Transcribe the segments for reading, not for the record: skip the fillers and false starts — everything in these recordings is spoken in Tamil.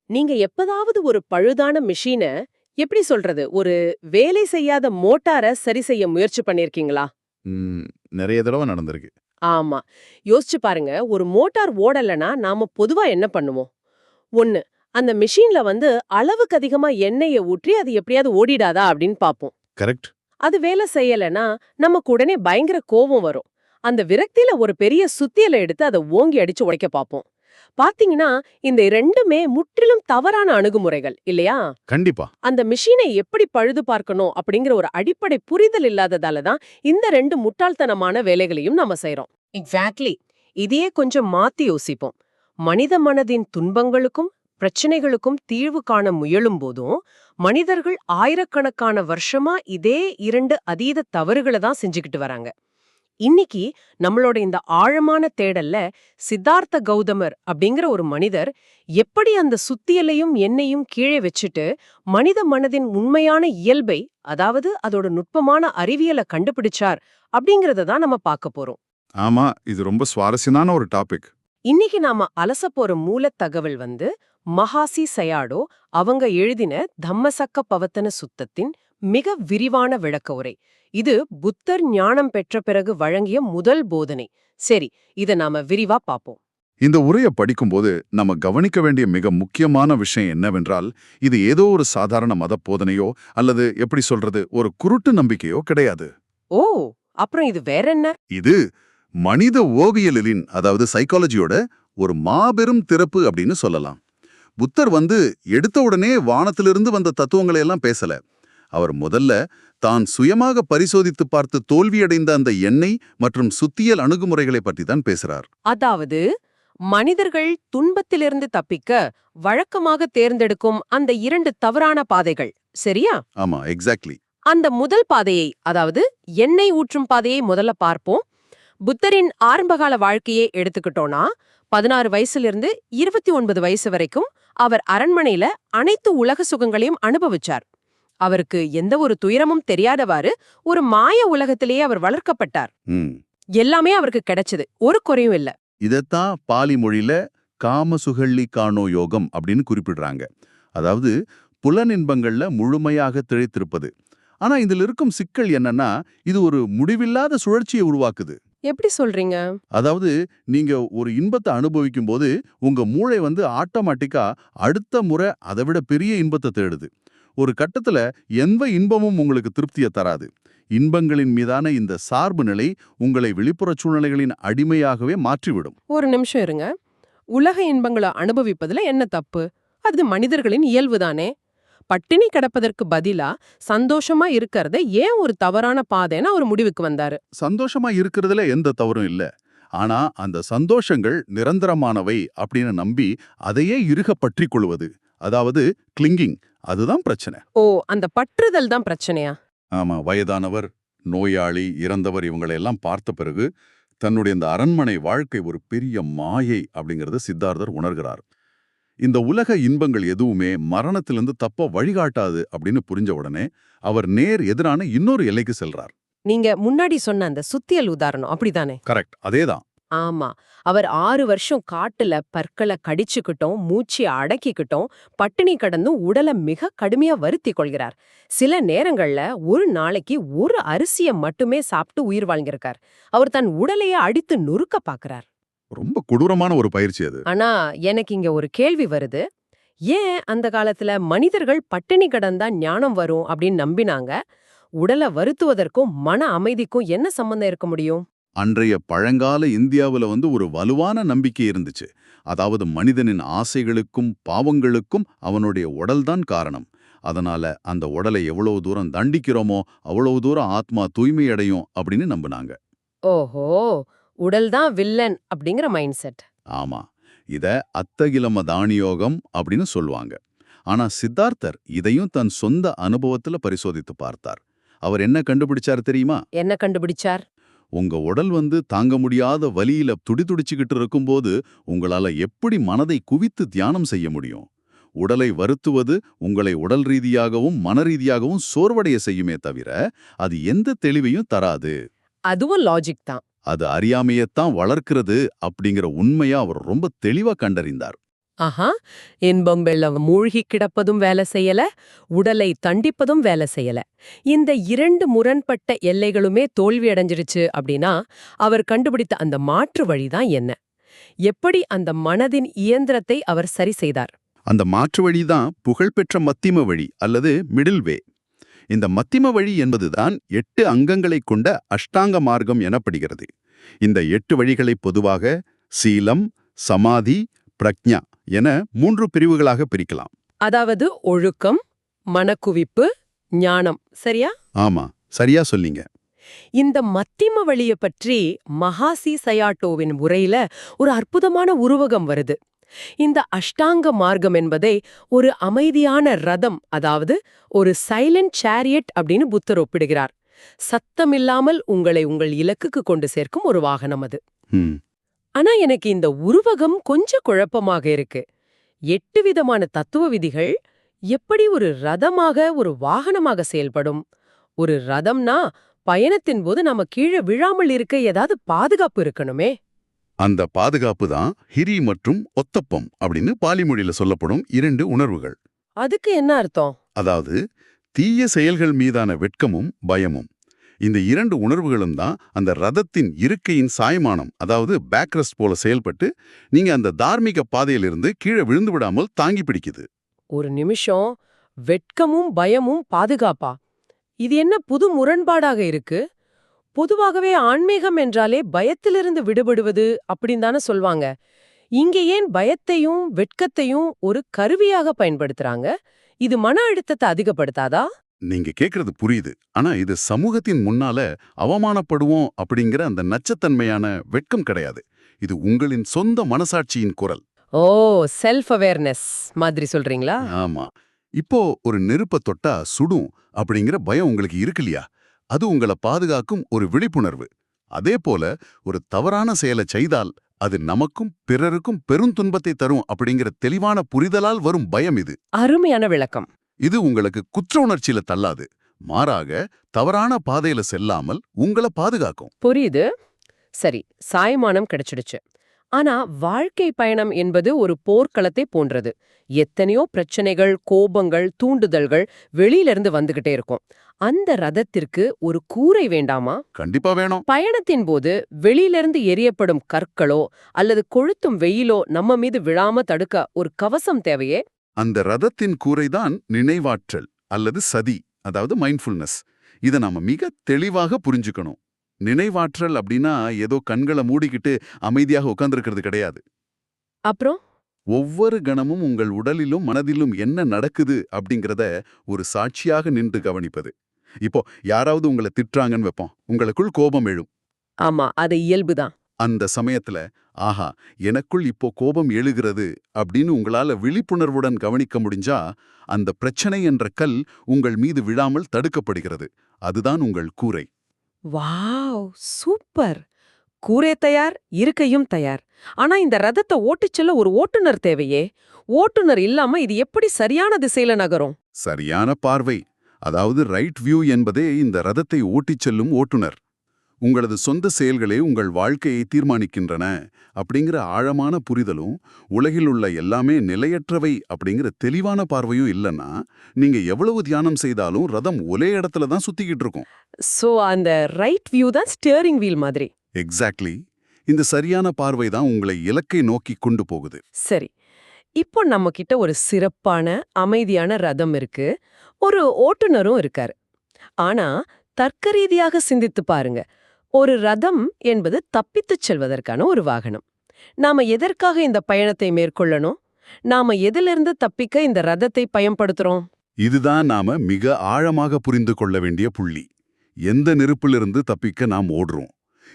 நீங்க எப்பதாவது ஒரு பழுதான மிஷின எப்படி சொல்றது? ஒரு வேலை செய்யாத மோட்டார சரி செய்ய முயற்சி பண்ணியிருக்கீங்களா? ம். நெறைய தடவ நடந்திருக்கு. ஆமா. யோசிச்சு பாருங்க. ஒரு மோட்டார் ஓடலன்னா நாம பொதுவா என்ன பண்ணுவோம்? 1. அந்த மிஷின்ல அளவுக்கு அதிகமா எண்ணெய ஊற்றி அது எப்படியாவது ஓடிடாதா அப்படின்னு பாப்போம். கரெக்ட். அது வேலை செய்யலன்னா நமக்கு உடனே பயங்கர கோவம் வரும். அந்த விரக்தியில ஒரு பெரிய சுத்தியல எடுத்து அத ஓங்கி அடிச்சு உடைக்க பாப்போம். பாத்தீங்கன்னா, இந்த 2மே முற்றிலும் தவறான அணுகுமுறைகள் இல்லையா? கண்டிப்பா. அந்த மிஷினை எப்படி பழுது பார்க்கணும் அப்படிங்கிற ஒரு அடிப்படை புரிதல் இல்லாததால தான் இந்த 2 முட்டாள்தனமான வேலைகளையும் நாம செய்றோம். எக்ஸாக்ட்லி. இதையே கொஞ்சம் மாத்தி யோசிப்போம். மனித மனதின் துன்பங்களுக்கும் பிரச்சனைகளுக்கும் தீர்வு காண முயலும் போதும் மனிதர்கள் ஆயிரக்கணக்கான வருஷமா இதே 2 அதீத தவறுகளை தான் செஞ்சுக்கிட்டு வராங்க. இன்னைக்கு நம்மளோட இந்த ஆழமான தேடல்ல சித்தார்த்த கௌதமர் அப்படிங்கிற ஒரு மனிதர் எப்படி அந்த சுத்தியலையும் எண்ணெயும் கீழே வச்சுட்டு மனித மனதின் உண்மையான இயல்பை, அதாவது அதோட நுட்பமான அறிவியலை கண்டுபிடிச்சார் அப்படிங்கறத தான் நம்ம பார்க்க போறோம். ஆமா, இது ரொம்ப சுவாரஸ்யமான ஒரு டாபிக். இன்னைக்கு நாம அலச போற மூலத் தகவல் மகாசி சயாடோ அவங்க எழுதின தம்மசக்க பவத்தன சுத்தத்தின் மிக விரிவான விளக்க உரை. இது புத்தர் ஞானம் பெற்ற பிறகு வழங்கிய முதல் போதனை. சரி, இத நாம விரிவா பாப்போம். இந்த உரைய படிக்கும்போது நம்ம கவனிக்க வேண்டிய மிக முக்கியமான விஷயம் என்னவென்றால், இது ஏதோ ஒரு சாதாரண மத போதனையோ அல்லது எப்படி சொல்றது ஒரு குருட்டு நம்பிக்கையோ கிடையாது. ஓ, அப்புறம் இது வேற என்ன? இது மனித ஓவியலின் அதாவது சைக்காலஜியோட ஒரு மாபெரும் திறப்பு அப்படின்னு சொல்லலாம். புத்தர் எடுத்த உடனே வானத்திலிருந்து வந்த தத்துவங்களை எல்லாம் பேசல. அவர் முதல்ல தான் சுயமாக பரிசோதித்து பார்த்து தோல்வியடைந்த அந்த எண்ணெய் மற்றும் சுத்தியல் அணுகுமுறைகளை பற்றி தான் பேசுறார். அதாவது மனிதர்கள் துன்பத்திலிருந்து தப்பிக்க வழக்கமாக தேர்ந்தெடுக்கும் அந்த 2 தவறான பாதைகள், சரியா? ஆமா, எக்ஸாக்ட்லி. அந்த முதல் பாதையை, அதாவது எண்ணெய் ஊற்றும் பாதையை முதல்ல பார்ப்போம். புத்தரின் ஆரம்பகால வாழ்க்கையை எடுத்துக்கிட்டோம்னா 16 வயசுல இருந்து 29 வயசு வரைக்கும் அவர் அரண்மனையில அனைத்து உலக சுகங்களையும் அனுபவிச்சார். அவருக்கு எந்த ஒரு துயரமும் தெரியாதவாறு ஒரு மாய உலகத்திலேயே அவர் வளர்க்கப்பட்டார். எல்லாமே அவருக்கு கிடைச்சது, ஒரு குறையும் இல்ல. இதத்தான் பாலி மொழியில காமசுகள்ளி காணோ யோகம் அப்படின்னு குறிப்பிடுறாங்க. அதாவது புலனின்பங்கள்ல முழுமையாக திளைத்திருப்பது. ஆனா இதுல இருக்கும் சிக்கல் என்னன்னா, இது ஒரு முடிவில்லாத சுழற்சியை உருவாக்குது. எப்படி சொல்றீங்க? அதாவது நீங்க ஒரு இன்பத்தை அனுபவிக்கும் போது உங்க மூளை ஆட்டோமேட்டிக்கா அடுத்த முறை அதை விட பெரிய இன்பத்தை தேடுது. ஒரு கட்டத்துல எந்த இன்பமும் உங்களுக்கு திருப்தியை தராது. இன்பங்களின் மீதான இந்த சார்பு நிலை உங்களை வெளிப்புற சூழ்நிலைகளின் அடிமையாகவே மாற்றிவிடும். ஒரு நிமிஷம் இருங்க. உலக இன்பங்களை அனுபவிப்பதுல என்ன தப்பு? அது மனிதர்களின் இயல்புதானே. பட்டினி கிடப்பதற்கு பதிலா சந்தோஷமா இருக்கிறத ஏன் ஒரு தவறான பாதைன்னு அவர் முடிவுக்கு வந்தாரு? சந்தோஷமா இருக்கிறதுல எந்த தவறும் இல்ல. ஆனா அந்த சந்தோஷங்கள் நிரந்தரமானவை அப்படின்னு நம்பி அதையே இறுக பற்றி கொள்வது, அதாவது கிளிங்கிங், அதுதான் பிரச்சனை. ஓ, அந்த பற்றுதல் தான் பிரச்சனையா? ஆமா, வயதானவர், நோயாளி, இறந்தவர் இவங்களையெல்லாம் பார்த்த பிறகு தன்னுடைய இந்த அரண்மனை வாழ்க்கை ஒரு பெரிய மாயை அப்படிங்கறத சித்தார்த்தர் உணர்கிறார். இந்த உலக இன்பங்கள் எதுவுமே மரணத்திலிருந்து தப்ப வழிகாட்டாது அப்படின்னு புரிஞ்ச உடனே அவர் நேர் எதிரான இன்னொரு எல்லைக்கு செல்றார். நீங்க முன்னாடி சொன்ன அந்த சுத்தியல் உதாரணம் அப்படிதானே? கரெக்ட், அதேதான். ஆமா. அவர் 6 வருஷம் காட்டுல பற்களை கடிச்சுக்கிட்டோம், மூச்சு அடக்கிக்கிட்டோம், பட்டினி கடந்தும் உடலை மிக கடுமையா வருத்திக் கொள்கிறார். சில நேரங்கள்ல ஒரு நாளைக்கு ஒரு அரிசிய மட்டுமே சாப்பிட்டு உயிர் வாழ்ந்திருக்கார். அவர் தன் உடலையே அடித்து நொறுக்க பாக்குறார். ரொம்ப கொடூரமான ஒரு பயிற்சி அது. ஆனா எனக்கு இங்க ஒரு கேள்வி வருது. ஏன் அந்த காலத்துல மனிதர்கள் பட்டினி கடந்தா ஞானம் வரும் அப்படின்னு நம்பினாங்க? உடலை வருத்துவதற்கும் மன அமைதிக்கும் என்ன சம்பந்தம் இருக்க முடியும்? அன்றைய பழங்கால இந்தியாவுல ஒரு வலுவான நம்பிக்கை இருந்துச்சு. அதாவது மனிதனின் ஆசைகளுக்கும் பாவங்களுக்கும் அவனுடைய உடல்தான் காரணம். அதனால அந்த உடலை எவ்வளவு தூரம் தண்டிக்கிறோமோ அவ்வளவு தூரம் ஆத்மா தூய்மை அடையும் அப்படின்னு நம்பினாங்க. ஓஹோ, உடல் தான் வில்லன் அப்படிங்கிற மைண்ட் செட். ஆமா, இத அத்தகிலம தானியோகம் அப்படின்னு சொல்லுவாங்க. ஆனா சித்தார்த்தர் இதையும் தன் சொந்த அனுபவத்துல பரிசோதித்து பார்த்தார். அவர் என்ன கண்டுபிடிச்சார் தெரியுமா? என்ன கண்டுபிடிச்சார்? உங்க உடல் தாங்க முடியாத வலியில துடிதுடிச்சுக்கிட்டு இருக்கும்போது உங்களால எப்படி மனதை குவித்து தியானம் செய்ய முடியும்? உடலை வருத்துவது உங்களை உடல் ரீதியாகவும் மன ரீதியாகவும் சோர்வடைய செய்யுமே தவிர அது எந்த தெளிவையும் தராது. அதுவும் லாஜிக் தான். அது அறியாமையத்தான் வளர்க்கிறது அப்படிங்கிற உண்மையா அவர் ரொம்ப தெளிவா கண்டறிந்தார். ஆஹா, இன்பம் வெள்ளம் மூழ்கி கிடப்பதும் வேலை செய்யல, உடலை தண்டிப்பதும் வேலை செய்யல. இந்த 2 முரண்பட்ட எல்லைகளுமே தோல்வி அடைஞ்சிருச்சு அப்படின்னா, அவர் கண்டுபிடித்த அந்த மாற்று வழிதான் என்ன? எப்படி அந்த மனதின் இயந்திரத்தை அவர் சரி செய்தார்? அந்த மாற்று வழிதான் புகழ்பெற்ற மத்திம வழி அல்லது மிடில் வே. இந்த மத்திம வழி என்பதுதான் 8 அங்கங்களைக் கொண்ட அஷ்டாங்க மார்க்கம் எனப்படுகிறது. இந்த 8 வழிகளை பொதுவாக சீலம், சமாதி, பிரக்ஞா என 3 பிரிவுகளாக பிரிக்கலாம். அதாவது ஒழுக்கம், மனக்குவிப்பு, ஞானம். சரியா? ஆமா, சரியா சொன்னீங்க. இந்த மத்திம வழிய பற்றி மகாசி சயாட்டோவின் உரையில ஒரு அற்புதமான உருவகம் வருது. இந்த அஷ்டாங்க மார்க்கம் என்பதை ஒரு அமைதியான ரதம், அதாவது ஒரு சைலண்ட் சேரியட் அப்படின்னு புத்தர் ஒப்பிடுகிறார். சத்தமில்லாமல் உங்களை உங்கள் இலக்குக்கு கொண்டு சேர்க்கும் ஒரு வாகனம் அது. ம், ஆனா எனக்கு இந்த உருவகம் கொஞ்சம் குழப்பமாக இருக்கு. 8 விதமான தத்துவ விதிகள் எப்படி ஒரு ரதமாக, ஒரு வாகனமாக செயல்படும்? ஒரு ரதம்னா பயணத்தின் போது நம்ம கீழே விழாமல் இருக்க ஏதாவது பாதுகாப்பு இருக்கணுமே. அந்த பாதுகாப்பு தான் ஹிரி மற்றும் ஒத்தப்பம் அப்படின்னு பாலி மொழியில சொல்லப்படும் 2 உணர்வுகள். அதுக்கு என்ன அர்த்தம்? அதாவது தீய செயல்கள் மீதான வெட்கமும் பயமும். இந்த 2 உணர்வுகளும் தான் அந்த ரதத்தின் இருக்கையின் சாய்மானம், அதாவது பேக்ரெஸ்ட் போல செயல்பட்டு நீங்க அந்த தார்மீக பாதையிலிருந்து கீழே விழுந்து விடாமல் தாங்கி பிடிக்குது. ஒரு நிமிஷம், வெட்கமும் பயமும் பாதுகாப்பா? இது என்ன புது முரண்பாடாக இருக்கு? பொதுவாகவே ஆன்மீகம் என்றாலே பயத்திலிருந்து விடுபடுவது அப்படின்னு தானே சொல்வாங்க. இங்க ஏன் பயத்தையும் வெட்கத்தையும் ஒரு கருவியாக பயன்படுத்துறாங்க? இது மன அழுத்தத்தை அதிகப்படுத்தாதா? நீங்க கேக்குறது புரியுது. ஆனா இது சமூகத்தின் முன்னால அவமானப்படுவோம் அப்படிங்கிற அந்த நச்சத்தன்மையான வெட்கம் கிடையாது. இது உங்களின் சொந்த மனசாட்சியின் குரல். ஓ, செல்ஃப் அவேர்னஸ் மாதிரி சொல்றீங்களா? ஆமா. இப்போ ஒரு நெருப்ப தொட்டா சுடும் அப்படிங்கிற பயம் உங்களுக்கு இருக்கு இல்லையா? அது உங்களை பாதுகாக்கும் ஒரு விழிப்புணர்வு. அதே போல ஒரு தவறான செயலை செய்தால் அது நமக்கும் பிறருக்கும் பெருந்துன்பத்தை தரும் அப்படிங்கிற தெளிவான புரிதலால் வரும் பயம் இது. அருமையான விளக்கம். இது உங்களுக்கு குற்ற உணர்ச்சியில தள்ளாது. மாறாக தவறான பாதையில செல்லாமல் உங்களை பாதுகாக்கும். புரியுது. சரி, சாய்மானம் கிடைச்சிடுச்சு. ஆனா வாழ்க்கை பயணம் என்பது ஒரு போர்க்களத்தை போன்றது. எத்தனையோ பிரச்சனைகள், கோபங்கள், தூண்டுதல்கள் வெளியிலிருந்து வந்துகிட்டே இருக்கும். அந்த ரதத்திற்கு ஒரு கூரை வேண்டாமா? கண்டிப்பா வேணும். பயணத்தின் போது வெளியிலிருந்து எரியப்படும் கற்களோ அல்லது கொளுத்தும் வெயிலோ நம்ம மீது விழாம தடுக்க ஒரு கவசம் தேவையே. அந்த ரதத்தின் கூரைதான் நினைவாற்றல் அல்லது சதி, அதாவது மைண்ட்ஃபுல்னஸ். இதை நாம மிக தெளிவாக புரிஞ்சுக்கணும். நினைவாற்றல் அப்படின்னா ஏதோ கண்களை மூடிக்கிட்டு அமைதியாக உட்கார்ந்திருக்கிறது கிடையாது. அப்புறம் ஒவ்வொரு கணமும் உங்கள் உடலிலும் மனதிலும் என்ன நடக்குது அப்படிங்கிறத ஒரு சாட்சியாக நின்று கவனிப்பது. இப்போ யாராவது உங்களை திட்டுறாங்கன்னு வைப்போம், உங்களுக்குள் கோபம் எழும். ஆமா, அது இயல்புதான். அந்த சமயத்துல ஆஹா, எனக்குள் இப்போ கோபம் எழுகிறது அப்படின்னு உங்களால விழிப்புணர்வுடன் கவனிக்க முடிஞ்சா அந்த பிரச்சனை என்ற கல் உங்கள் மீது விழாமல் தடுக்கப்படுகிறது. அதுதான் உங்கள் கூரை. Wow, super. கூரை தயார், இருக்கையும் தயார். ஆனா இந்த ரதத்தை ஓட்டிச் செல்ல ஒரு ஓட்டுநர் தேவையே. ஓட்டுநர் இல்லாம இது எப்படி சரியான திசையில நகரும்? சரியான பார்வை, அதாவது ரைட் வியூ என்பதே இந்த ரதத்தை ஓட்டிச் செல்லும் ஓட்டுநர். உங்களது சொந்த செயல்களே உங்கள் வாழ்க்கையை தீர்மானிக்கின்றன அப்படிங்கிற ஆழமான புரிதலும் உலகில் உள்ள எல்லாமே நிலையற்றவை அப்படிங்கிற தெளிவான பார்வையும் இல்லைன்னா நீங்க எவ்வளவு தியானம் செய்தாலும் ரதம் ஒரே இடத்துல தான் சுத்திக்கிட்டு இருக்கும். சோ அந்த ரைட் வியூ தான் ஸ்டியரிங் வீல் மாதிரி. எக்ஸாக்ட்லி. இந்த சரியான பார்வை தான் உங்களை இலக்கை நோக்கி கொண்டு போகுது. சரி, இப்போ நம்ம கிட்ட ஒரு சிறப்பான அமைதியான ரதம் இருக்கு, ஒரு ஓட்டுநரும் இருக்காரு. ஆனா தர்க்க ரீதியாக சிந்தித்து பாருங்க. ஒரு ரதம் என்பது தப்பித்துச் செல்வதற்கான ஒரு வாகனம். நாம எதற்காக இந்த பயணத்தை மேற்கொள்ளணும்? நாம எதிலிருந்து தப்பிக்க இந்த ரதத்தை பயன்படுத்துறோம்? இதுதான் நாம மிக ஆழமாக புரிந்து கொள்ள வேண்டிய புள்ளி. எந்த நெருப்பிலிருந்து தப்பிக்க நாம் ஓடுறோம்?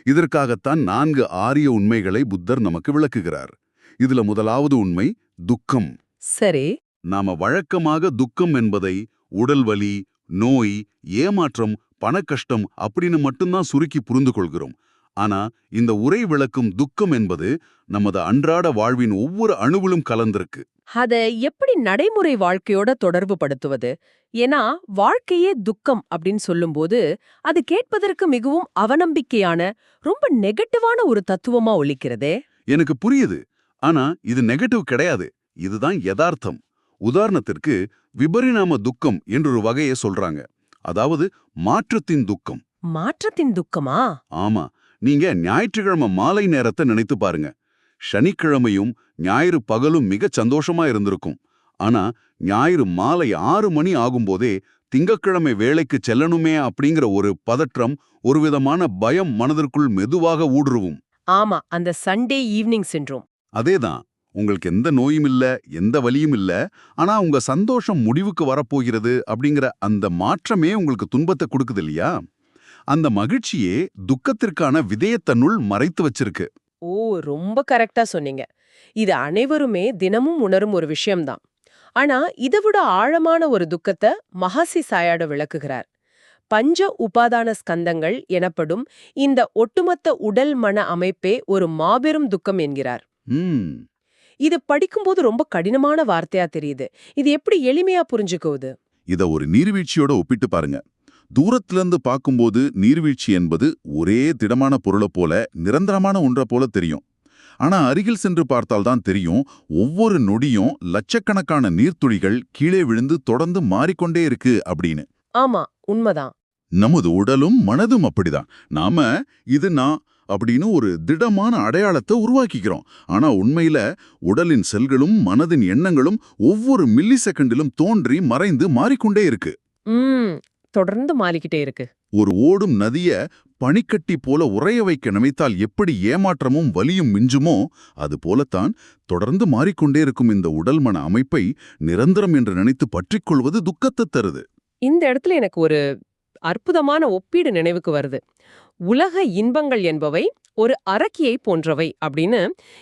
இதற்காகத்தான் 4 ஆரிய உண்மைகளை புத்தர் நமக்கு விளக்குகிறார். இதுல முதலாவது உண்மை துக்கம். சரி. நாம வழக்கமாக துக்கம் என்பதை உடல் வலி, நோய், ஏமாற்றம், பணக்கஷ்டம் அப்படின்னு மட்டும்தான் சுருக்கி புரிந்து கொள்கிறோம். ஆனா இந்த உரை விளக்கும் துக்கம் என்பது நமது அன்றாட வாழ்வின் ஒவ்வொரு அணுவிலும் கலந்திருக்கு. அத எப்படி நடைமுறை வாழ்க்கையோட தொடர்பு படுத்துவது? ஏன்னா வாழ்க்கையே துக்கம் அப்படின்னு சொல்லும்போது அது கேட்பதற்கு மிகவும் அவநம்பிக்கையான, ரொம்ப நெகட்டிவான ஒரு தத்துவமா ஒலிக்கிறதே. எனக்கு புரியுது. ஆனா இது நெகட்டிவ் கிடையாது. இதுதான் யதார்த்தம். உதாரணத்திற்கு விபரிணாம துக்கம் என்றொரு வகையை சொல்றாங்க. அதாவது மாற்றத்தின் துக்கம். மாற்றத்தின் துக்கமா? ஆமா, நீங்க ஞாயிற்றுக்கிழமை மாலை நேரத்தை நினைத்து பாருங்க. சனிக்கிழமையும் ஞாயிறு பகலும் மிக சந்தோஷமா இருந்திருக்கும். ஆனா ஞாயிறு மாலை 6 மணி ஆகும்போதே திங்கட்கிழமை வேலைக்கு செல்லணுமே அப்படிங்கிற ஒரு பதற்றம், ஒரு விதமான பயம் மனதிற்குள் மெதுவாக ஊடுருவும். ஆமா, அந்த சண்டே ஈவினிங் சிண்ட்ரோம். அதேதான். உங்களுக்கு எந்த நோயும் இல்ல, எந்த வலியும் இல்ல, ஆனா உங்க சந்தோஷம் முடிவுக்கு வரப்போகிறது அப்படிங்கிற அந்த மாற்றமே உங்களுக்கு துன்பத்தை கொடுக்குது இல்லையா? அந்த மகிழ்ச்சியே துக்கத்திற்கான விதயத்தன்னுள் மறைத்து வச்சிருக்கு. ஓ, ரொம்ப கரெக்டா சொன்னீங்க. இது அனைவருமே தினமும் உணரும் ஒரு விஷயம்தான். ஆனா இதை விட ஆழமான ஒரு துக்கத்தை மகாசி சாயாட விளக்குகிறார். பஞ்ச உபாதான ஸ்கந்தங்கள் எனப்படும் இந்த ஒட்டுமொத்த உடல் மன அமைப்பே ஒரு மாபெரும் துக்கம் என்கிறார். ம் இது படிக்கும்போது ரொம்ப கடினமான வார்த்தையா தெரியுது. இது எப்படி எளிமையா புரிஞ்சுக்குவது? இத ஒரு நீர்வீழ்ச்சியோட ஒப்பிட்டு பாருங்க. தூரத்திலிருந்து பார்க்கும்போது நீர்வீழ்ச்சி என்பது ஒரே திடமான பொருளை போல, நிரந்தரமான ஒன்றை போல தெரியும். ஆனா அருகில் சென்று பார்த்தால்தான் தெரியும், ஒவ்வொரு நொடியும் லட்சக்கணக்கான நீர்த்துளிகள் கீழே விழுந்து தொடர்ந்து மாறிக்கொண்டே இருக்கு அப்படின்னு. ஆமா, உண்மைதான். நமது உடலும் மனதும் அப்படிதான். நாம இது நான் அப்படின்னு ஒரு திடமான அடையாளத்தை உருவாக்கிக்கிறோம். ஆனா உண்மையில உடலின் செல்களும் மனதின் எண்ணங்களும் ஒவ்வொரு மில்லி செகண்டிலும் தோன்றி மறைந்து மாறிக்கொண்டே இருக்கு. தொடர்ந்து மாறிக்கிட்டே இருக்கு. ஒரு ஓடும் நதிய பனிக்கட்டி போல உறைய வைக்க நினைத்தால் எப்படி ஏமாற்றமும் வலியும் மிஞ்சுமோ, அது போலத்தான் தொடர்ந்து மாறிக்கொண்டே இருக்கும் இந்த உடல் மன அமைப்பை நிரந்தரம் என்று நினைத்து பற்றிக்கொள்வது துக்கத்தை தருது. இந்த இடத்துல எனக்கு ஒரு அற்புதமான ஒப்பீடு நினைவுக்கு வருது. உலக இன்பங்கள் என்பவை ஒரு அரக்கியை போன்றவை அப்படின்னு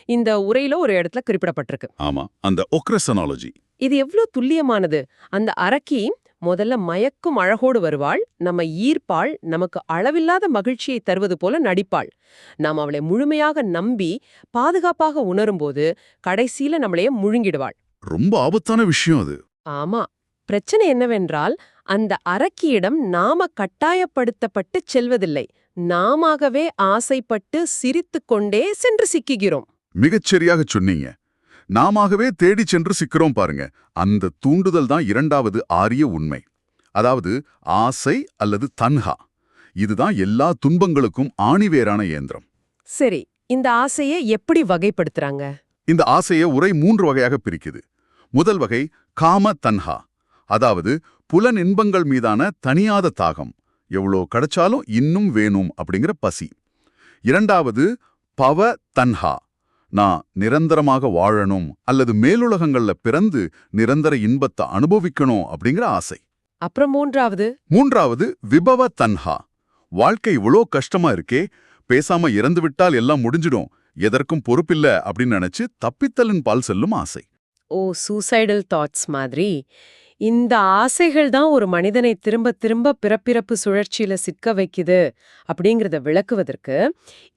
இந்த உரையில ஒரு இடத்துல குறிப்பிடப்பட்டிருக்கு. ஆமா, அந்த ஒக்ரஸ் அனாலஜி. இது எவ்வளவு துல்லியமானது! அந்த அரக்கி முதல்ல மயக்கும் அழகோடு வருவாள், நம்ம ஈர்ப்பாள், நமக்கு அளவில்லாத மகிழ்ச்சியை தருவது போல நடிப்பாள். நாம் அவளை முழுமையாக நம்பி பாதுகாப்பாக உணரும்போது கடைசியில நம்மளைய முழுங்கிடுவாள். ரொம்ப ஆபத்தான விஷயம் அது. ஆமா, பிரச்சனை என்னவென்றால் அந்த அரக்கியிடம் நாம கட்டாயப்படுத்தப்பட்டு செல்வதில்லை, நாமாகவே ஆசைப்பட்டு சிரித்துக் கொண்டே சென்று சிக்குகிறோம். மிகச்சரியாக சொன்னீங்க. நாமாகவே தேடி சென்று சிக்கிறோம் பாருங்க. அந்த தூண்டுதல் தான் இரண்டாவது ஆரிய உண்மை. அதாவது ஆசை அல்லது தன்ஹா. இதுதான் எல்லா துன்பங்களுக்கும் ஆணிவேரான இயந்திரம். சரி, இந்த ஆசையை எப்படி வகைப்படுத்துறாங்க? இந்த ஆசையை உரை 3 வகையாக பிரிக்குது. முதல் வகை காம தன்ஹா, அதாவது புலன் இன்பங்கள் மீதான தனியாத தாகம், எவ்வளோ கிடைச்சாலும் இன்னும் வேணும் அப்படிங்கிற பசி. இரண்டாவது பவ தன்ஹா, நான் நிரந்தரமாக வாழணும் அல்லது மேலுலகங்கள்ல பிறந்து நிரந்தர இன்பத்தை அனுபவிக்கணும் அப்படிங்கிற ஆசை. அப்புறம் மூன்றாவது விபவ தன்ஹா, வாழ்க்கை இவ்வளோ கஷ்டமா இருக்கே, பேசாம இறந்து விட்டால் எல்லாம் முடிஞ்சிடும், எதற்கும் பொறுப்பில்ல அப்படின்னு நினைச்சு தப்பித்தலின் பால் செல்லும் ஆசை. ஓ, சூசைடல் தாட்ஸ் மாதிரி. இந்த ஆசைகள் தான் ஒரு மனிதனை திரும்ப திரும்ப பிறப்பிறப்பு சுழற்சியில சிக்க வைக்குது அப்படிங்கறத விளக்குவதற்கு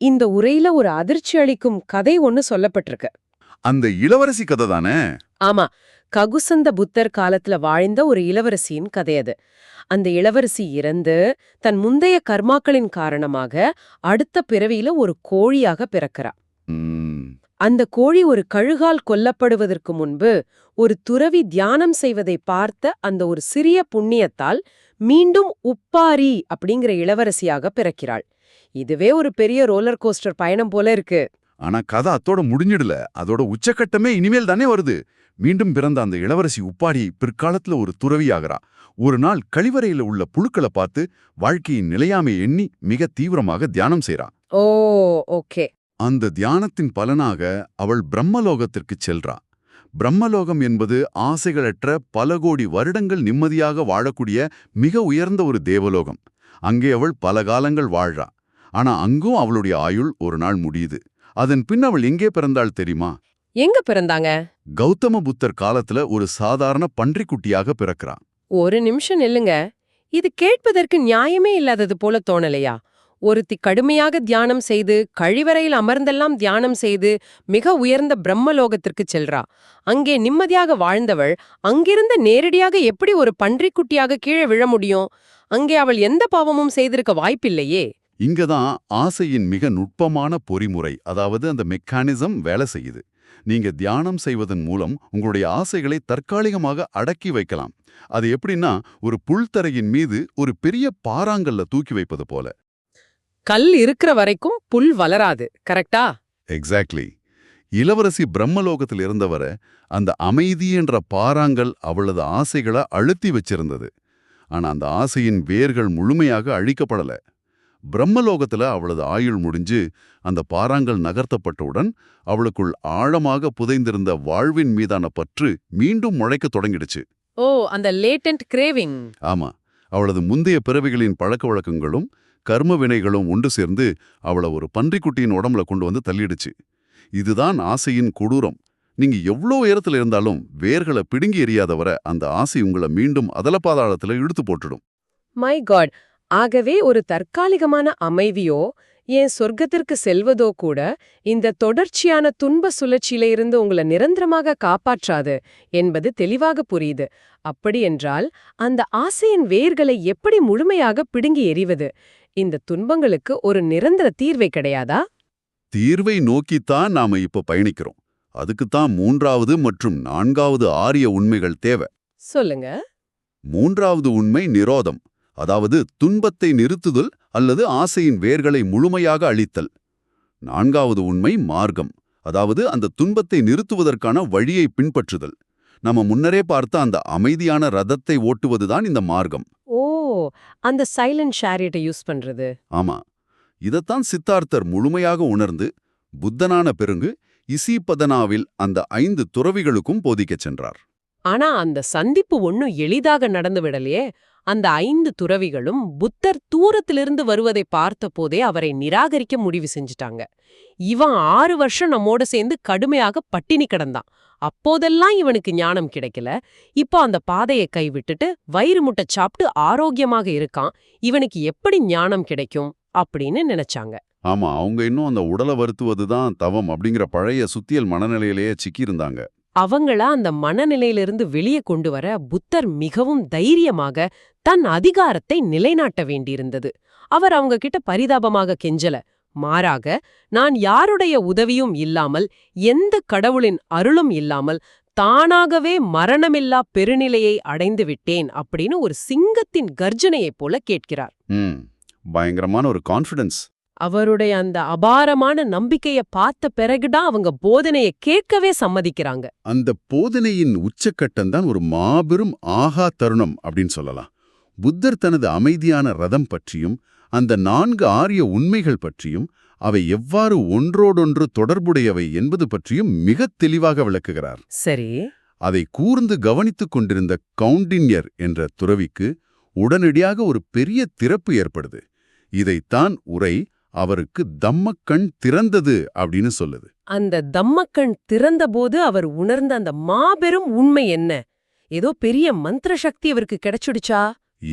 இந்த உரையில ஒரு அதிர்ச்சி அளிக்கும் கதை ஒன்னு சொல்லப்பட்டிருக்கு. அந்த இளவரசி கதை தானே? ஆமா, ககுசந்த புத்தர் காலத்துல வாழ்ந்த ஒரு இளவரசியின் கதை அது. அந்த இளவரசி இறந்து தன் முந்தைய கர்மாக்களின் காரணமாக அடுத்த பிறவியில ஒரு கோழியாக பிறக்கிறா. அந்த கோழி ஒரு கழுகால் கொல்லப்படுவதற்கு முன்பு ஒரு துறவி தியானம் செய்வதை பார்த்த அந்த ஒரு சிறிய புண்ணியத்தால் மீண்டும் உப்பாரி அப்படிங்கிற இளவரசியாக பிறக்கிறாள். இதுவே ஒரு பெரிய ரோலர் கோஸ்டர் பயணம் போல இருக்கு. ஆனா கதை அத்தோட முடிஞ்சிடல. அதோட உச்சக்கட்டமே இனிமேல் தானே வருது. மீண்டும் பிறந்த அந்த இளவரசி உப்பாரி பிற்காலத்துல ஒரு துறவியாகிறா. ஒரு நாள் கழிவறையில உள்ள புழுக்களை பார்த்து வாழ்க்கையின் நிலையாமை எண்ணி மிக தீவிரமாக தியானம் செய்றா. ஓ, ஓகே. அந்த தியானத்தின் பலனாக அவள் பிரம்மலோகத்திற்கு செல்றா. பிரம்மலோகம் என்பது ஆசைகளற்ற பல கோடி வருடங்கள் நிம்மதியாக வாழக்கூடிய மிக உயர்ந்த ஒரு தேவலோகம். அங்கே அவள் பல காலங்கள் வாழ்றா. ஆனா அங்கும் அவளுடைய ஆயுள் ஒரு நாள் முடியுது. அதன் பின் அவள் எங்கே பிறந்தாள் தெரியுமா? எங்க பிறந்தாங்க? கௌதம புத்தர் காலத்துல ஒரு சாதாரண பன்றிக்குட்டியாக பிறக்கிறா. ஒரு நிமிஷம் நில்லுங்க. இது கேட்பதற்கு நியாயமே இல்லாதது போல தோணலையா? ஒருத்தி கடுமையாக தியானம் செய்து கழிவறையில் அமர்ந்தெல்லாம் தியானம் செய்து மிக உயர்ந்த பிரம்மலோகத்திற்கு செல்றா. அங்கே நிம்மதியாக வாழ்ந்தவள் அங்கிருந்து நேரடியாக எப்படி ஒரு பன்றிக்குட்டியாக கீழே விழ முடியும்? அங்கே அவள் எந்த பாவமும் செய்திருக்க வாய்ப்பில்லையே. இங்கதான் ஆசையின் மிக நுட்பமான பொறிமுறை, அதாவது அந்த மெக்கானிசம் வேலை செய்யுது. நீங்க தியானம் செய்வதன் மூலம் உங்களுடைய ஆசைகளை தற்காலிகமாக அடக்கி வைக்கலாம். அது எப்படின்னா, ஒரு புல்தரையின் மீது ஒரு பெரிய பாறாங்கல்ல தூக்கி வைப்பது போல. கல் இருக்கிற வரைக்கும் புல் வளராது, கரெக்டா? எக்ஸாக்ட்லி. இளவரசி பிரம்மலோகத்தில் இருந்தவர அந்த அமைதி என்ற பாறாங்கல் அவளது ஆசைகளை அழுத்தி வச்சிருந்தது. ஆனா அந்த ஆசையின் வேர்கள் முழுமையாக அழிக்கப்படல. பிரம்மலோகத்துல அவளது ஆயுள் முடிஞ்சு அந்த பாறாங்கல் நகர்த்தப்பட்டவுடன் அவளுக்குள் ஆழமாக புதைந்திருந்த வாழ்வின் மீதான பற்று மீண்டும் முளைக்கத் தொடங்கிடுச்சு. ஓ, அந்த லேட்டன்ட் கிரேவிங். ஆமா, அவளது முந்தைய பிறவிகளின் பழக்க வழக்கங்களும் கர்ம வினைகளும் ஒன்று சேர்ந்து அவளை ஒரு பன்றிக்குட்டியின் உடம்புல கொண்டு வந்து தள்ளிடுச்சு. இதுதான் ஆசையின் கொடூரம். நீங்க எவ்வளோ உயரத்துல இருந்தாலும் வேர்களை பிடுங்கி எறியாதவரை அந்த ஆசை உங்களை மீண்டும் அதலபாதாளத்துல இழுத்து போட்டுடும். My God. ஆகவே ஒரு தற்காலிகமான அமைதியோ ஏன் சொர்க்கத்திற்கு செல்வதோ கூட இந்த தொடர்ச்சியான துன்ப சுழற்சியில இருந்து உங்களை நிரந்தரமாக காப்பாற்றாது என்பது தெளிவாக புரியுது. அப்படியென்றால் அந்த ஆசையின் வேர்களை எப்படி முழுமையாக பிடுங்கி எறிவது? இந்த துன்பங்களுக்கு ஒரு நிரந்தர தீர்வை கிடையாதா? தீர்வை நோக்கித்தான் நாம இப்ப பயணிக்கிறோம். அதுக்குத்தான் 3வது மற்றும் 4வது ஆரிய உண்மைகள் தேவை. சொல்லுங்க. 3வது உண்மை நிரோதம், அதாவது துன்பத்தை நிறுத்துதல் அல்லது ஆசையின் வேர்களை முழுமையாக அழித்தல். 4வது உண்மை மார்க்கம், அதாவது அந்த துன்பத்தை நிறுத்துவதற்கான வழியை பின்பற்றுதல். நம்ம முன்னரே பார்த்த அந்த அமைதியான ரதத்தை ஓட்டுவதுதான் இந்த மார்க்கம். ஓ, அந்த சைலண்ட் ஷேரியட்டை யூஸ் பண்றது. ஆமா, இதத்தான் சித்தார்த்தர் முழுமையாக உணர்ந்து புத்தனான பிறகு இசிபதனாவில் அந்த 5 துறவிகளுக்கும் போதிக்கச் சென்றார். ஆனா அந்த சந்திப்பு ஒன்னும் எளிதாக நடந்து விடலையே. அந்த 5 துறவிகளும் புத்தர் தூரத்திலிருந்து வருவதை பார்த்த போதே அவரை நிராகரிக்க முடிவு செஞ்சுட்டாங்க. இவன் 6 வருஷம் நம்மோட சேர்ந்து கடுமையாக பட்டினி கிடந்தான். அப்போதெல்லாம் இவனுக்கு ஞானம் கிடைக்கல. இப்போ அந்த பாதையை கைவிட்டுட்டு வயிறு முட்டை சாப்பிட்டு ஆரோக்கியமாக இருக்கான். இவனுக்கு எப்படி ஞானம் கிடைக்கும் அப்படின்னு நினைச்சாங்க. ஆமா, அவங்க இன்னும் அந்த உடலை வருத்துவதுதான் தவம் அப்படிங்கிற பழைய சுத்தியல் மனநிலையிலேயே சிக்கியிருந்தாங்க. அவங்கள அந்த மனநிலையிலிருந்து வெளியே கொண்டு வர புத்தர் மிகவும் தைரியமாக தன் அதிகாரத்தை நிலைநாட்ட வேண்டியிருந்தது. அவர் அவங்க கிட்ட பரிதாபமாக கெஞ்சல. மாறாக, நான் யாருடைய உதவியும் இல்லாமல், எந்த கடவுளின் அருளும் இல்லாமல் தானாகவே மரணமில்லா பெருநிலையை அடைந்து விட்டேன் அப்படின்னு ஒரு சிங்கத்தின் கர்ஜனையைப் போல கேட்கிறார். பயங்கரமான ஒரு கான்ஃபிடன்ஸ். அவருடைய அந்த அபாரமான நம்பிக்கைய பார்த்த பிறகுதான் அவங்க போதனையை கேட்கவே சம்மதிக்கிறாங்க. அந்த போதனையின் உச்சக்கட்டம்தான் ஒரு மாபெரும் ஆஹா தருணம் அப்படின்னு சொல்லலாம். புத்தர் தனது அமைதியான ரதம் பற்றியும் அந்த 4 ஆரிய உண்மைகள் பற்றியும் அவை எவ்வாறு ஒன்றோடொன்று தொடர்புடையவை என்பது பற்றியும் மிகத் தெளிவாக விளக்குகிறார். சரி. அதை கூர்ந்து கவனித்துக் கொண்டிருந்த கௌண்டின்யர் என்ற துறவிக்கு உடனடியாக ஒரு பெரிய திறப்பு ஏற்படுது. இதைத்தான் உரை அவருக்கு தம்மக்கண் திறந்தது அப்படின்னு சொல்லுது. அந்த தம்மக்கண் திறந்தபோது அவர் உணர்ந்த அந்த மாபெரும் உண்மை என்ன? ஏதோ பெரிய மந்திர சக்தி அவருக்கு கிடைச்சுடுச்சா?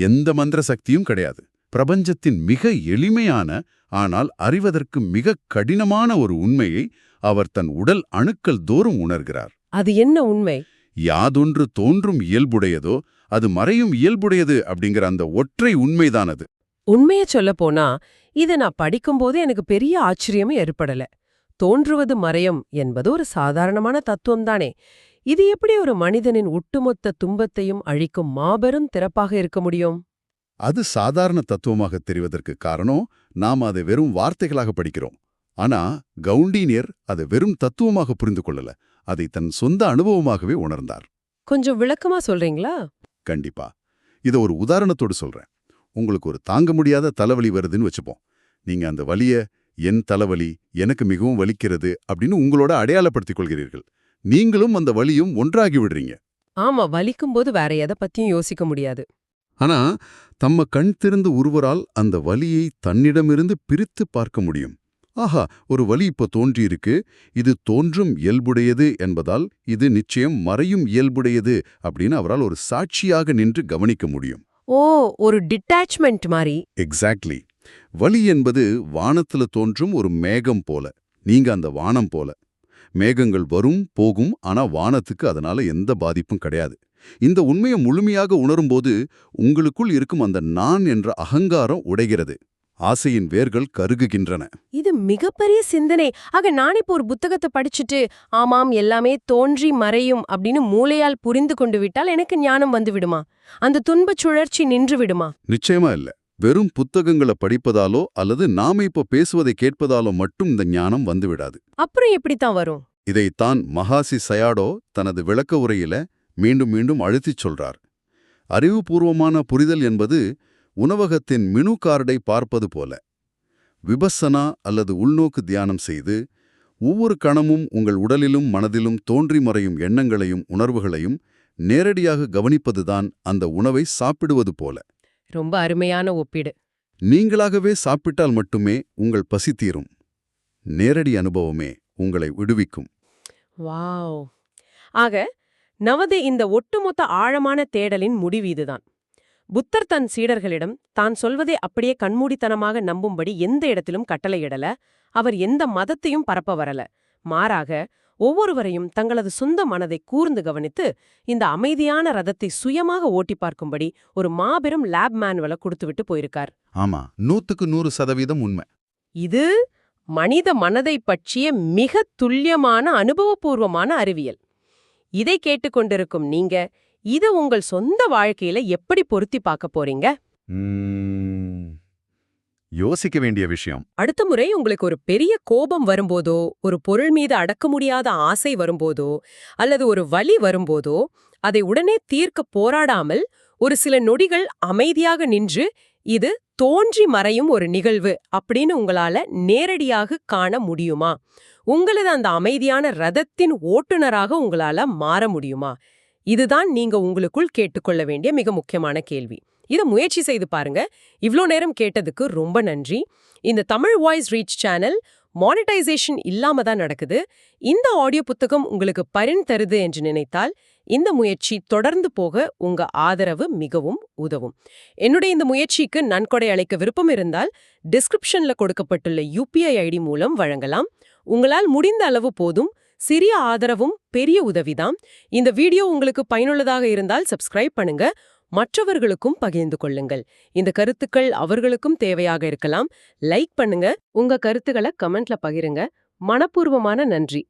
எந்த மந்திர சக்தியும் கிடையாது. பிரபஞ்சத்தின் மிக எளிமையான ஆனால் அறிவதற்கு மிக கடினமான ஒரு உண்மையை அவர் தன் உடல் அணுக்கள் தோறும் உணர்கிறார். அது என்ன உண்மை? யாதொன்று தோன்றும் இயல்புடையதோ அது மறையும் இயல்புடையது அப்படிங்கிற அந்த ஒற்றை உண்மைதான் அது. உண்மைய சொல்ல போனா இதை நான் படிக்கும்போது எனக்கு பெரிய ஆச்சரியமும் ஏற்படல. தோன்றுவது மறையும் என்பது ஒரு சாதாரணமான தத்துவம் தானே. இது எப்படி ஒரு மனிதனின் ஒட்டுமொத்த துன்பத்தையும் அழிக்கும் மாபெரும் திறப்பாக இருக்க முடியும்? அது சாதாரண தத்துவமாக தெரிவதற்கு காரணம் நாம் அதை வெறும் வார்த்தைகளாக படிக்கிறோம். ஆனா கவுண்டீனியர் அதை வெறும் தத்துவமாக புரிந்து கொள்ளல, அதை தன் சொந்த அனுபவமாகவே உணர்ந்தார். கொஞ்சம் விளக்கமா சொல்றீங்களா? கண்டிப்பா. இதை ஒரு உதாரணத்தோடு சொல்றேன். உங்களுக்கு ஒரு தாங்க முடியாத தலைவலி வருதுன்னு வச்சுப்போம். நீங்க அந்த வலிய என் தலைவலி எனக்கு மிகவும் வலிக்கிறது அப்படின்னு உங்களோட அடையாளப்படுத்திக் கொள்கிறீர்கள். நீங்களும் அந்த வலியும் ஒன்றாகி விடுறீங்க. ஆமா, வலிக்கும்போது வேற எதை பத்தியும் யோசிக்க முடியாது. ஆனா தம்ம கண் திறந்து ஒருவரால் அந்த வலியை தன்னிடமிருந்து பிரித்து பார்க்க முடியும். ஆஹா, ஒரு வலி இப்போ தோன்றியிருக்கு, இது தோன்றும் இயல்புடையது என்பதால் இது நிச்சயம் மறையும் இயல்புடையது அப்படின்னு அவரால் ஒரு சாட்சியாக நின்று கவனிக்க முடியும். ஓ, ஒரு டிட்டாச்மெண்ட் மாதிரி. எக்ஸாக்ட்லி. வலி என்பது வானத்துல தோன்றும் ஒரு மேகம் போல. நீங்க அந்த வானம் போல. மேகங்கள் வரும் போகும், ஆனா வானத்துக்கு அதனால எந்த பாதிப்பும் கிடையாது. இந்த உண்மையை முழுமையாக உணரும்போது உங்களுக்குள் இருக்கும் அந்த நான் என்ற அகங்காரம் உடைகிறது. ஆசையின் வேர்கள் கருகுகின்றன. இது மிகப்பெரிய சிந்தனை. ஆக நான் இப்போ ஒரு புத்தகத்தை படிச்சுட்டு ஆமாம் எல்லாமே தோன்றி மறையும் அப்படின்னு மூளையால் புரிந்து கொண்டு விட்டால் எனக்கு ஞானம் வந்து விடுமா? அந்த துன்பச் சுழற்சி நின்று விடுமா? நிச்சயமா இல்ல. வெறும் புத்தகங்களை படிப்பதாலோ அல்லது நாம இப்ப பேசுவதை கேட்பதாலோ மட்டும் இந்த ஞானம் வந்துவிடாது. அப்புறம் எப்படித்தான் வரும்? இதைத்தான் மகாசி சயாடோ தனது விளக்க உரையில மீண்டும் மீண்டும் அழுத்திச் சொல்றார். அறிவுபூர்வமான புரிதல் என்பது உணவகத்தின் மெனு கார்டை பார்ப்பது போல. விபஸ்ஸனா அல்லது உள்நோக்கு தியானம் செய்து ஒவ்வொரு கணமும் உங்கள் உடலிலும் மனதிலும் தோன்றி மறையும் எண்ணங்களையும் உணர்வுகளையும் நேரடியாக கவனிப்பதுதான் அந்த உணவை சாப்பிடுவது போல. ரொம்ப அருமையான ஒப்பீடு. நீங்களாகவே சாப்பிட்டால் மட்டுமே உங்கள் பசி தீரும். நேரடி அனுபவமே உங்களை விடுவிக்கும். வாவ்! ஆக நமது இந்த ஒட்டுமொத்த ஆழமான தேடலின் முடிவு இதுதான். புத்தர் தன் சீடர்களிடம் தான் சொல்வதை அப்படியே கண்மூடித்தனமாக நம்பும்படி எந்த இடத்திலும் கட்டளையிடல. அவர் எந்த மதத்தையும் பரப்ப வரல. மாறாக ஒவ்வொருவரையும் தங்களது சொந்த மனதை கூர்ந்து கவனித்து இந்த அமைதியான ரதத்தை சுயமாக ஓட்டி பார்க்கும்படி ஒரு மாபெரும் லேப் மேனுவலை கொடுத்துவிட்டு போயிருக்கார். ஆமா, 100% உண்மை. இது மனித மனதை பற்றிய மிக துல்லியமான அனுபவபூர்வமான அறிவியல். இதை கேட்டுக்கொண்டிருக்கும் நீங்க இத உங்கள் சொந்த வாழ்க்கையில எப்படி பொருத்தி பார்க்க போறீங்க? யோசிக்க வேண்டிய விஷயம். அடுத்த முறை உங்களுக்கு ஒரு பெரிய கோபம் வரும்போதோ, ஒரு பொருள் மீது அடக்க முடியாத ஆசை வரும்போதோ, அல்லது ஒரு வலி வரும்போதோ, அதை உடனே தீர்க்க போராடாமல் ஒரு சில நொடிகள் அமைதியாக நின்று இது தோன்றி மறையும் ஒரு நிகழ்வு அப்படின்னு உங்களால நேரடியாக காண முடியுமா? உங்களது அந்த அமைதியான ரதத்தின் ஓட்டுநராக உங்களால மாற முடியுமா? இதுதான் நீங்க உங்களுக்குள் கேட்டுக்கொள்ள வேண்டிய மிக முக்கியமான கேள்வி. இத முயற்சி செய்து பாருங்க. இவ்ளோ நேரம் கேட்டதுக்கு ரொம்ப நன்றி. இந்த Tamil voice reach channel monetisation இல்லாம தான் நடக்குது. இந்த ஆடியோ புத்தகம் உங்களுக்கு பயன் தருது என்று நினைத்தால் இந்த முயற்சி தொடர்ந்து போக உங்க ஆதரவு மிகவும் உதவும். என்னுடைய இந்த முயற்சிக்கு நன்கொடை அளிக்க விருப்பம் இருந்தால் டிஸ்கிரிப்ஷன்ல கொடுக்கப்பட்டுள்ள UPI ID மூலம் வழங்கலாம். உங்களால் முடிந்த அளவு போதும். சிறிய ஆதரவும் பெரிய உதவிதான். இந்த வீடியோ உங்களுக்கு பயனுள்ளதாக இருந்தால் சப்ஸ்கிரைப் பண்ணுங்க. மற்றவர்களுக்கும் பகிர்ந்து கொள்ளுங்கள். இந்த கருத்துக்கள் அவர்களுக்கும் தேவையாக இருக்கலாம். லைக் பண்ணுங்க. உங்க கருத்துக்களை கமெண்ட்ல பகிருங்க. மனப்பூர்வமான நன்றி.